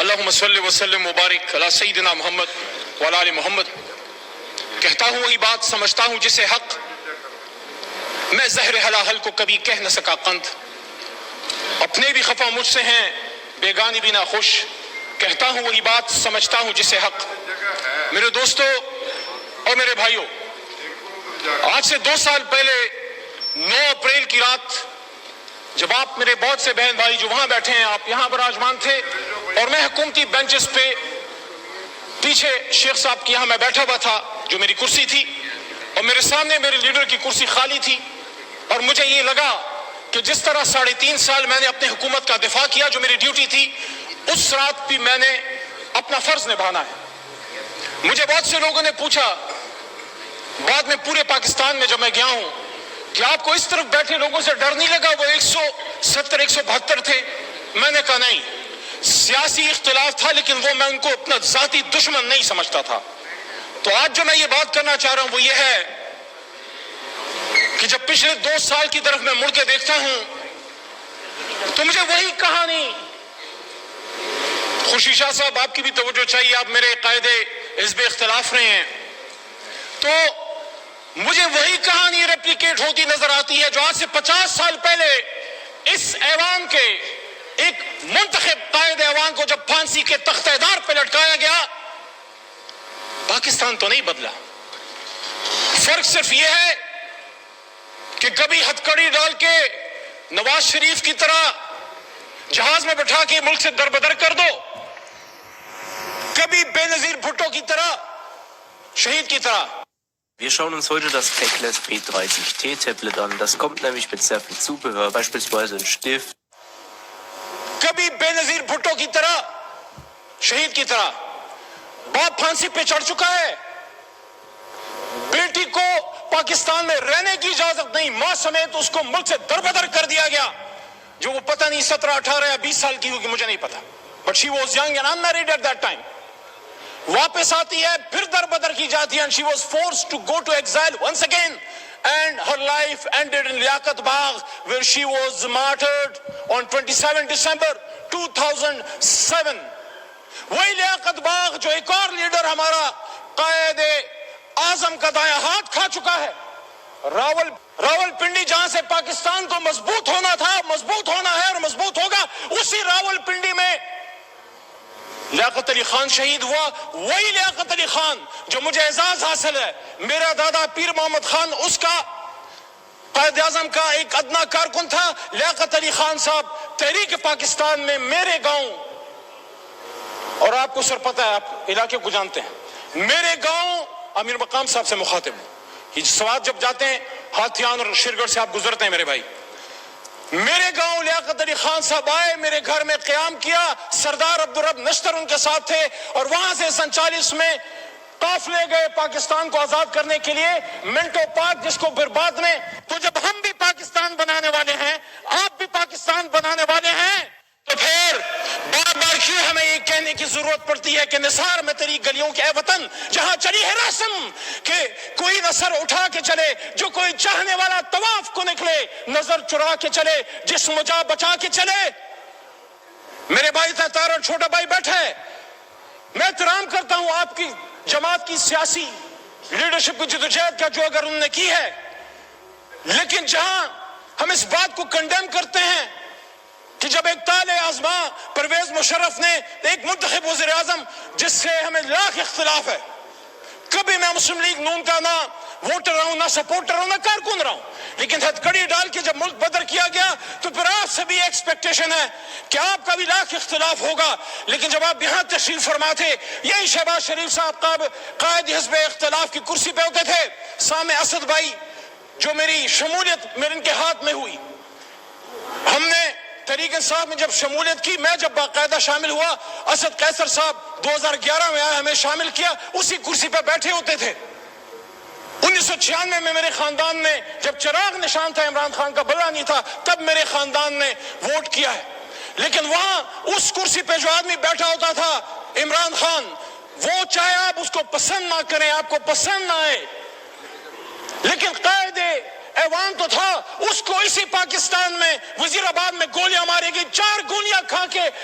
اللہم صلی وسلم مبارک علی سیدنا محمد وعلی آل محمد. کہتا ہوں وہی بات، سمجھتا ہوں جسے حق، میں زہر حلاحل کو کبھی کہہ نہ سکا قند. اپنے بھی خفا مجھ سے ہیں، بیگانی بھی نہ خوش. کہتا ہوں وہی بات، سمجھتا ہوں جسے حق. میرے دوستو اور میرے بھائیوں، آج سے 2 سال پہلے 9 اپریل کی رات جب آپ میرے بہت سے بہن بھائی جو وہاں بیٹھے ہیں، آپ یہاں براجمان تھے اور میں حکومتی بینچز پہ پیچھے شیخ صاحب کی یہاں میں بیٹھا ہوا تھا جو میری کرسی تھی، اور میرے سامنے میرے لیڈر کی کرسی خالی تھی. اور مجھے یہ لگا کہ جس طرح 3.5 سال میں نے اپنے حکومت کا دفاع کیا جو میری ڈیوٹی تھی، اس رات بھی میں نے اپنا فرض نبھانا ہے. مجھے بہت سے لوگوں نے پوچھا بعد میں پورے پاکستان میں جب میں گیا ہوں کہ آپ کو اس طرف بیٹھے لوگوں سے ڈر نہیں لگا؟ وہ 170 172 تھے. میں نے کہا نہیں، سیاسی اختلاف تھا لیکن وہ میں ان کو اپنا ذاتی دشمن نہیں سمجھتا تھا. تو آج جو میں یہ بات کرنا چاہ رہا ہوں وہ یہ ہے کہ جب پچھلے 2 سال کی طرف میں مڑ کے دیکھتا ہوں تو مجھے وہی کہانی، خوشی شاہ صاحب آپ کی بھی توجہ چاہیے، آپ میرے قائد حزب اختلاف رہے ہیں، تو مجھے وہی کہانی ریپلیکیٹ ہوتی نظر آتی ہے جو آج سے 50 سال پہلے اس ایوان کے ایک منتخب قائد ایوان کو جب پھانسی کے تختہ دار پہ لٹکایا گیا. پاکستان تو نہیں بدلا، فرق صرف یہ ہے کہ کبھی ہتھکڑی ڈال کے نواز شریف کی طرح جہاز میں بٹھا کے ملک سے دربدر کر دو، کبھی بے نظیر بھٹو کی طرح، شہید کی طرح. Wir schauen uns heute das Techless P30T-Tablet an. Das kommt nämlich mit sehr viel Zubehör, beispielsweise ein Stift. کبھی بے نظیر بھٹو کی طرح، شہید کی طرح. باپ پھانسی پہ چڑھ چکا ہے، بیٹی کو پاکستان میں رہنے کی اجازت نہیں، ماں سمیت اس کو ملک سے دربدر کر دیا گیا، جو وہ پتہ نہیں 17 18 یا 20 سال کی ہوگی، مجھے نہیں پتا، but she was young and unmarried at that time. واپس آتی ہے، پھر دربدر کی جاتی ہے، and she was forced to go to exile once again, and her life ended in Liaquat Bagh where she was martyred on 27 December 2007. وہی لیاقت باغ جو ایک اور لیڈر ہمارا قائد اعظم کا دایاں ہاتھ کھا چکا ہے. راول پنڈی جہاں سے پاکستان کو مضبوط ہونا تھا، مضبوط ہونا ہے اور مضبوط ہوگا، اسی راول پنڈی میں لیاقت علی خان شہید ہوا. وہی لیاقت علی خان جو مجھے اعزاز حاصل ہے، میرا دادا پیر محمد خان اس کا قائد اعظم کا ایک ادنا کارکن تھا. لیاقت علی خان صاحب تحریک پاکستان میں میرے گاؤں، اور آپ کو سر پتہ ہے، آپ علاقے کو جانتے ہیں، میرے گاؤں امیر مقام صاحب سے مخاطب ہوں. یہ سوات جب جاتے ہیں ہاتھیان اور شیرگڑھ سے آپ گزرتے ہیں میرے بھائی، میرے گاؤں لیاقت علی خان صاحب آئے، میرے گھر میں قیام کیا، سردار عبدالرب نشتر ان کے ساتھ تھے، اور وہاں سے 47 میں قافلے گئے پاکستان کو آزاد کرنے کے لیے، منٹو پارک جس کو پھر بعد میں. تو جب ہم بھی پاکستان بنانے والے ہیں، آپ بھی پاکستان بنانے والے ہیں، تو پھر بار بار کیوں ہمیں یہ کہنے کی ضرورت پڑتی ہے کہ نثار میں تیری گلیوں کے اے وطن جہاں چلی ہے رسم، کہ کوئی نثر اٹھا کے چلے، جو کوئی چاہنے والا طواف کو نکلے، نظر چرا کے چلے، جسم جا بچا کے چلے. میرے بھائی تار اور چھوٹا بھائی بیٹھا ہے، میں احترام کرتا ہوں آپ کی جماعت کی سیاسی لیڈرشپ کی جدوجہد کا جو اگر انہوں نے کی ہے، لیکن جہاں ہم اس بات کو کنڈیم کرتے ہیں کہ جب ایک طالع آزما پرویز مشرف نے ایک منتخب وزیر اعظم جس سے ہمیں لاکھ اختلاف ہے، کبھی میں مسلم لیگ نون کا نہ ووٹر رہا ہوں، نہ سپورٹر رہا ہوں، نہ کارکن رہا ہوں، لیکن ہتھکڑی ڈال کے جب ملک بدر کیا گیا تو پھر آپ سے بھی ایکسپیکٹیشن ہے کہ آپ کا بھی لاکھ اختلاف ہوگا. لیکن جب آپ یہاں تشریف فرما تھے، یہی شہباز شریف صاحب قائد حزب اختلاف کی کرسی پہ ہوتے تھے، سامنے اسد بھائی جو میری شمولیت میرے ان کے ہاتھ میں ہوئی، ہم نے تحریک انصاف میں جب شمولیت کی، میں جب باقاعدہ شامل ہوا، اسد قیصر صاحب 2011 میں آئے، ہمیں شامل کیا، اسی کرسی پہ بیٹھے ہوتے تھے. 1996 میں میرے خاندان نے، جب چراغ نشان تھا عمران خان کا بلا نہیں تھا، تب میرے خاندان نے ووٹ کیا ہے. لیکن وہاں اس کرسی پہ جو آدمی بیٹھا ہوتا تھا عمران خان، وہ چاہے آپ اس کو پسند نہ کریں، آپ کو پسند نہ آئے، لیکن قائد ایوان تو تھا. اس کو اسی پاکستان میں وزیر آباد میں گولیاں مارے گی، 4 گولیاں کھا کے